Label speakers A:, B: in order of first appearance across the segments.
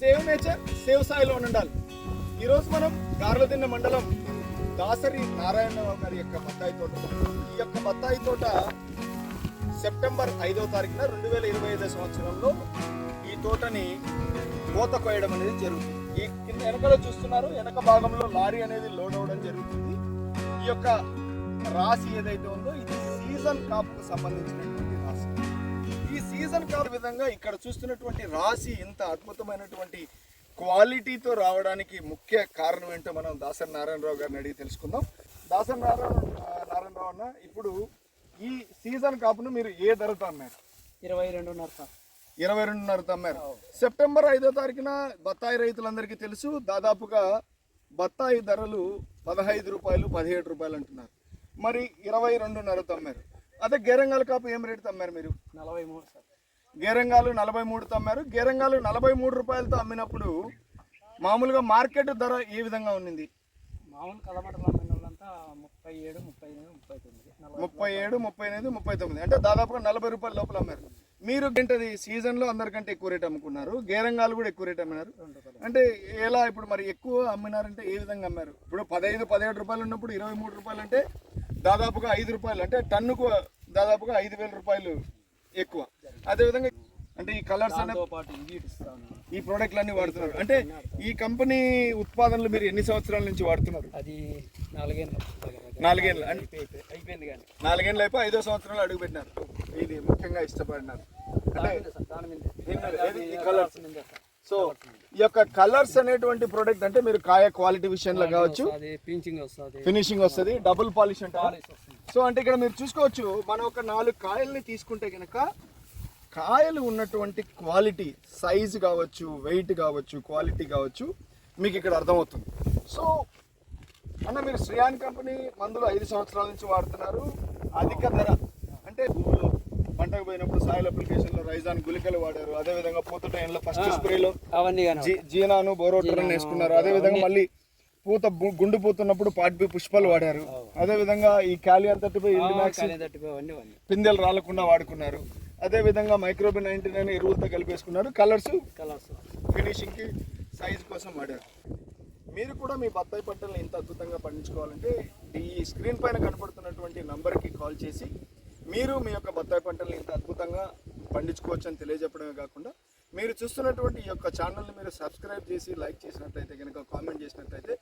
A: Save nature save soil అని ఉండాలి. ఈరోజు మనం గార్లదిన్నె మండలం దాసరి నారాయణరావు గారి యొక్క బత్తాయి తోట. ఈ యొక్క బత్తాయి తోట సెప్టెంబర్ 5వ తారీఖున 2025 సంవత్సరంలో ఈ తోటని కోత కోయడం అనేది జరుగుతుంది. ఈ కింద వెనకలో చూస్తున్నారు, వెనక భాగంలో లారీ అనేది లోడ్ అవ్వడం జరుగుతుంది. ఈ యొక్క రాశి ఏదైతే ఉందో ఇది సీజన్ కాపుకు సంబంధించినటువంటి రాశి. ఈ సీజన్ కాపు విధంగా ఇక్కడ చూస్తున్నటువంటి రాశి ఇంత అద్భుతమైనటువంటి క్వాలిటీతో రావడానికి ముఖ్య కారణం ఏంటో మనం దాసరి నారాయణరావు గారిని అడిగి తెలుసుకుందాం. దాసరి నారాయణరావు అన్న, ఇప్పుడు ఈ సీజన్ కాపును మీరు ఏ ధరతో అమ్మారు? 22.5 అమ్మారు. సెప్టెంబర్ 5వ తారీఖున బత్తాయి రైతులందరికీ తెలుసు, దాదాపుగా బత్తాయి ధరలు 15 రూపాయలు 17 రూపాయలు అంటున్నారు. మరి 22.5 అమ్మారు. అదే గేరంగాల కాపు ఏం రేటుతో అమ్మారు మీరు?
B: 43 సార్.
A: గేరంగాలు 43తో అమ్మారు. గేరంగాలు 43 రూపాయలతో అమ్మినప్పుడు మామూలుగా మార్కెట్ ధర ఏ విధంగా ఉన్నింది?
B: మామూలు కలమటలు అమ్మిన వాళ్ళంతా 37,
A: 38, 39 అంటే దాదాపుగా 40 రూపాయల లోపల అమ్మారు. మీరు ఏంటది సీజన్లో అందరికంటే ఎక్కువ రేట్ అమ్ముకున్నారు, గేరంగాలు కూడా ఎక్కువ రేట్ అమ్మినారు. అంటే ఎలా ఇప్పుడు మరి ఎక్కువ అమ్మినారంటే ఏ విధంగా అమ్మారు? ఇప్పుడు 15, 17 రూపాయలు ఉన్నప్పుడు 23 రూపాయలు అంటే దాదాపుగా 5 రూపాయలు, అంటే టన్నుకు దాదాపుగా 5,000 రూపాయలు ఎక్కువ. అదేవిధంగా అంటే ఈ కలర్స్ ఈ ప్రోడక్ట్లన్నీ వాడుతున్నారు. అంటే ఈ కంపెనీ ఉత్పాదనలు మీరు ఎన్ని సంవత్సరాల నుంచి వాడుతున్నారు?
B: అది 4 ఏళ్ళు.
A: 4 ఏళ్ళు
B: అయిపోయింది కానీ
A: 4 ఏళ్ళు అయిపోయి 5వ సంవత్సరంలో అడుగు పెట్టినారు. ఇది ముఖ్యంగా ఇష్టపడినారు అంటే సో ఈ యొక్క కలర్స్ అనేటువంటి ప్రోడక్ట్ అంటే మీరు కాయ క్వాలిటీ విషయంలో కావచ్చు, ఫినిషింగ్ వస్తుంది, డబుల్ పాలిష్ అంటారు. సో అంటే ఇక్కడ మీరు చూసుకోవచ్చు, మనం ఒక 4 కాయల్ని తీసుకుంటే కనుక కాయలు ఉన్నటువంటి క్వాలిటీ, సైజు కావచ్చు, వెయిట్ కావచ్చు, క్వాలిటీ కావచ్చు మీకు ఇక్కడ అర్థమవుతుంది. సో అన్న, మీరు శ్రేయాన్ కంపెనీ మందులు 5 సంవత్సరాల నుంచి వాడుతున్నారు. అధిక ధర అంటే భూమిలో పంటకు పోయినప్పుడు సాయిల్ అప్లికేషన్లో రైజాన్ గుళికలు వాడారు. అదేవిధంగా పూత టైంలో ఫస్ట్ స్ప్రేలో జీనాను బోరోటర్ని వేసుకున్నారు. అదేవిధంగా మళ్ళీ పూత గుండు పూతున్నప్పుడు పాట్బి పుష్పాలు వాడారు. అదేవిధంగా ఈ క్యాలియర్ 35 పిందెలు రాలకుండా వాడుకున్నారు. అదేవిధంగా మైక్రోబిన్ 99 ఎరువులతో కలిపేసుకున్నారు. కలర్స్ ఫినిషింగ్కి సైజ్ కోసం వాడారు. మీరు కూడా మీ బత్తాయి పంటలను ఇంత అద్భుతంగా పండించుకోవాలంటే ఈ స్క్రీన్ పైన కనపడుతున్నటువంటి నంబర్కి కాల్ చేసి మీరు మీ యొక్క బత్తాయి పంటలను ఇంత అద్భుతంగా పండించుకోవచ్చు అని తెలియజెప్పడమే కాకుండా, మీరు చూస్తున్నటువంటి ఈ యొక్క ఛానల్ని మీరు సబ్స్క్రైబ్ చేసి లైక్ చేసినట్లయితే కనుక, కామెంట్ చేసినట్లయితే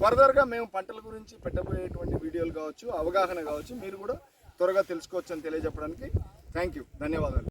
A: ఫర్దర్గా మేము పంటల గురించి పెట్టబోయేటువంటి వీడియోలు కావచ్చు, అవగాహన కావచ్చు, మీరు కూడా త్వరగా తెలుసుకోవచ్చు అని తెలియజెప్పడానికి థ్యాంక్ యూ, ధన్యవాదాలు.